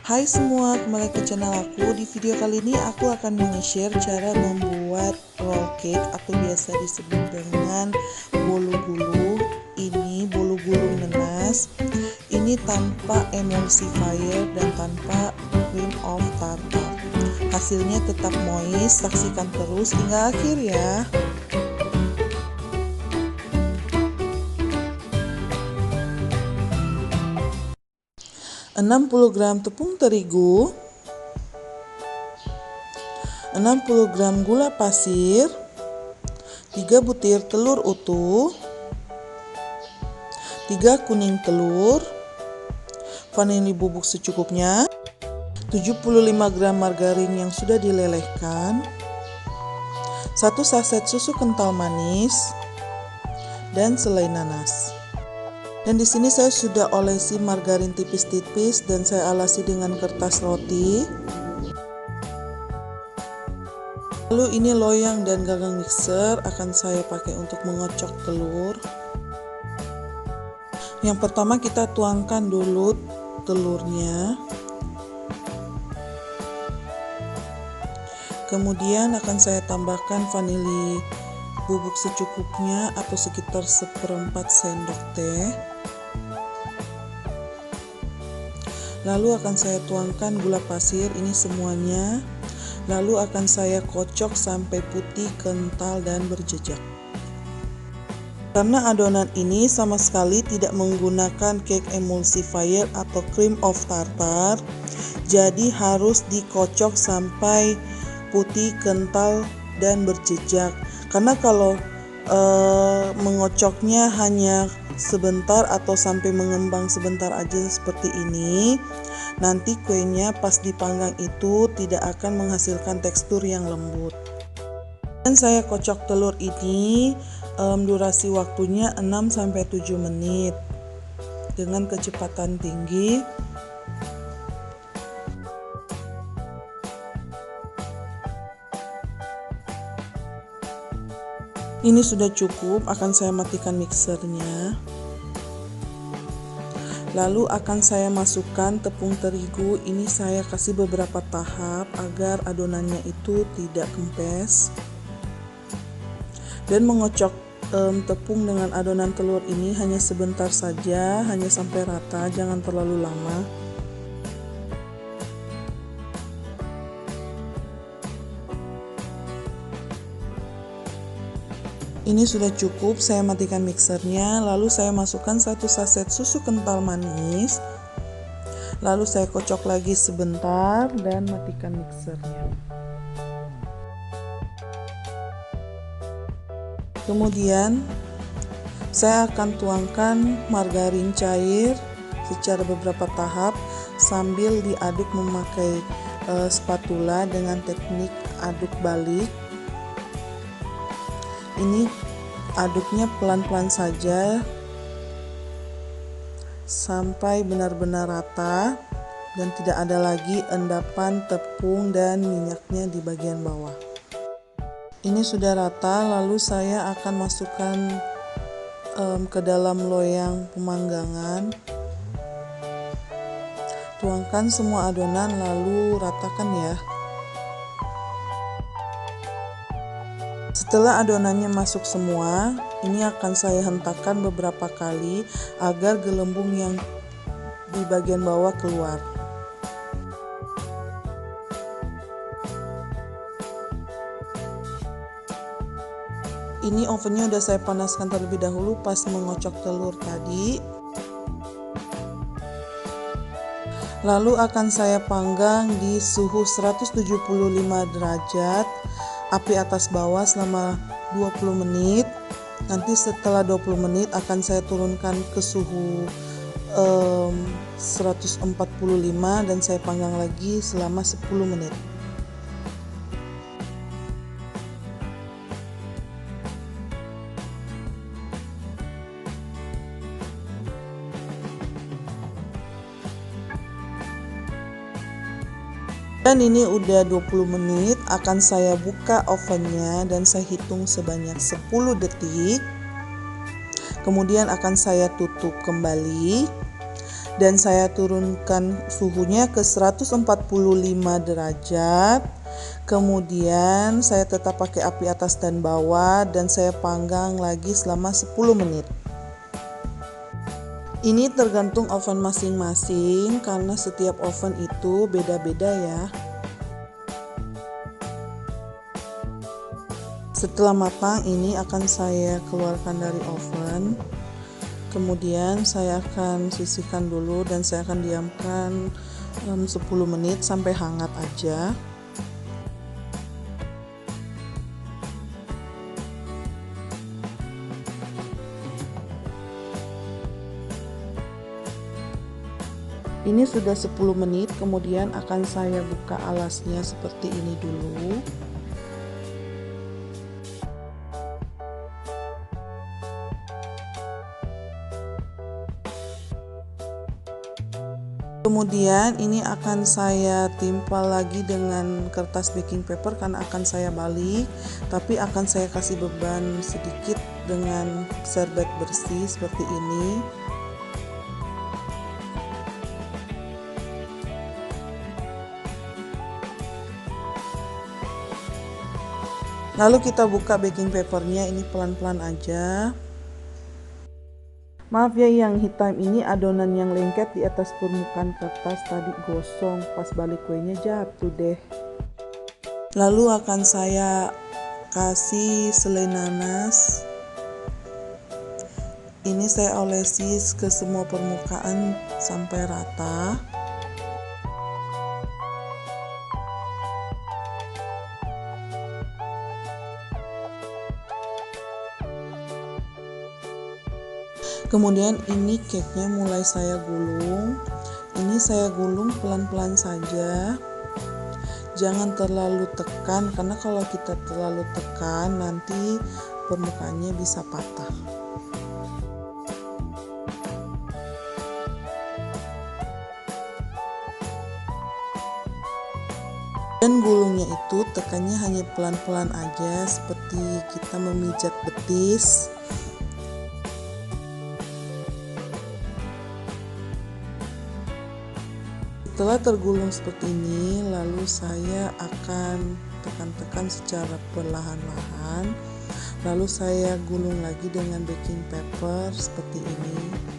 Hai semua, kembali ke channel aku. Di video kali ini aku akan meng-share cara membuat roll cake atau biasa disebut dengan bolu gulung. Ini bolu gulung nanas. Ini tanpa emulsifier dan tanpa cream of tartar. Hasilnya tetap moist. Saksikan terus hingga akhir ya. 60 gram tepung terigu, 60 gram gula pasir, 3 butir telur utuh, 3 kuning telur, vanili bubuk secukupnya, 75 gram margarin yang sudah dilelehkan, 1 saset susu kental manis, dan selai nanas. Dan di sini saya sudah olesi margarin tipis-tipis dan saya alasi dengan kertas roti. Lalu ini loyang dan gagang mixer akan saya pakai untuk mengocok telur. Yang pertama kita tuangkan dulu telurnya. Kemudian akan saya tambahkan vanili bubuk secukupnya atau sekitar 1/4 sendok teh. Lalu akan saya tuangkan gula pasir ini semuanya. Lalu akan saya kocok sampai putih, kental, dan berjejak. Karena adonan ini sama sekali tidak menggunakan cake emulsifier atau cream of tartar, jadi harus dikocok sampai putih, kental, dan berjejak. Karena kalau mengocoknya hanya sebentar atau sampai mengembang sebentar aja seperti ini, nanti kuenya pas dipanggang itu tidak akan menghasilkan tekstur yang lembut. Dan saya kocok telur ini durasi waktunya 6-7 menit dengan kecepatan tinggi. Ini sudah cukup, akan saya matikan mixernya. Lalu akan saya masukkan tepung terigu, ini saya kasih beberapa tahap agar adonannya itu tidak kempes. Dan mengocok tepung dengan adonan telur ini hanya sebentar saja, hanya sampai rata, jangan terlalu lama. Ini sudah cukup, saya matikan mixernya. Lalu saya masukkan 1 saset susu kental manis. Lalu saya kocok lagi sebentar dan matikan mixernya. Kemudian saya akan tuangkan margarin cair secara beberapa tahap sambil diaduk memakai spatula dengan teknik aduk balik. Ini aduknya pelan-pelan saja sampai benar-benar rata dan tidak ada lagi endapan tepung dan minyaknya di bagian bawah. Ini sudah rata, lalu saya akan masukkan ke dalam loyang pemanggangan. Tuangkan semua adonan lalu ratakan ya. Setelah adonannya masuk semua, ini akan saya hentakkan beberapa kali agar gelembung yang di bagian bawah keluar. Ini ovennya udah saya panaskan terlebih dahulu pas mengocok telur tadi. Lalu akan saya panggang di suhu 175 derajat. Api atas bawah selama 20 menit. Nanti setelah 20 menit akan saya turunkan ke suhu 145 dan saya panggang lagi selama 10 menit. Dan ini udah 20 menit, akan saya buka ovennya dan saya hitung sebanyak 10 detik. Kemudian akan saya tutup kembali dan saya turunkan suhunya ke 145 derajat. Kemudian saya tetap pakai api atas dan bawah dan saya panggang lagi selama 10 menit. Ini tergantung oven masing-masing karena setiap oven itu beda-beda ya. Setelah matang, ini akan saya keluarkan dari oven. Kemudian saya akan sisihkan dulu dan saya akan diamkan 10 menit sampai hangat aja. Ini sudah 10 menit, kemudian akan saya buka alasnya seperti ini dulu. Kemudian ini akan saya timpa lagi dengan kertas baking paper karena akan saya balik, tapi akan saya kasih beban sedikit dengan serbet bersih seperti ini. Lalu kita buka baking papernya, ini pelan-pelan aja. Maaf ya, yang hitam ini adonan yang lengket di atas permukaan kertas tadi gosong, pas balik kuenya jatuh deh. Lalu akan saya kasih selai nanas. Ini saya olesi ke semua permukaan sampai rata. Kemudian ini cake-nya mulai saya gulung. Ini saya gulung pelan-pelan saja. Jangan terlalu tekan karena kalau kita terlalu tekan nanti permukaannya bisa patah. Dan gulungnya itu tekannya hanya pelan-pelan aja seperti kita memijat betis. Setelah tergulung seperti ini, lalu saya akan tekan-tekan secara perlahan-lahan. Lalu saya gulung lagi dengan baking paper seperti ini.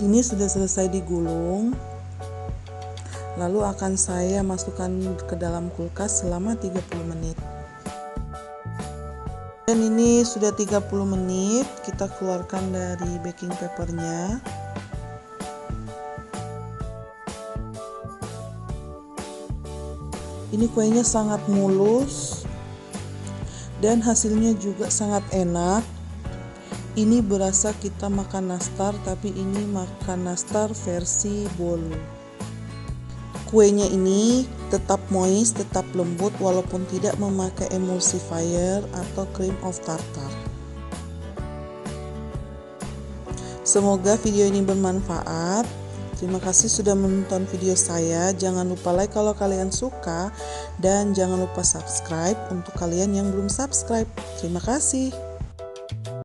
Ini sudah selesai digulung. Lalu akan saya masukkan ke dalam kulkas selama 30 menit. Dan ini sudah 30 menit, kita keluarkan dari baking papernya. Ini kuenya sangat mulus dan hasilnya juga sangat enak. Ini berasa kita makan nastar, tapi ini makan nastar versi bolu. Kuenya ini tetap moist, tetap lembut walaupun tidak memakai emulsifier atau cream of tartar. Semoga video ini bermanfaat. Terima kasih sudah menonton video saya. Jangan lupa like kalau kalian suka dan jangan lupa subscribe untuk kalian yang belum subscribe. Terima kasih.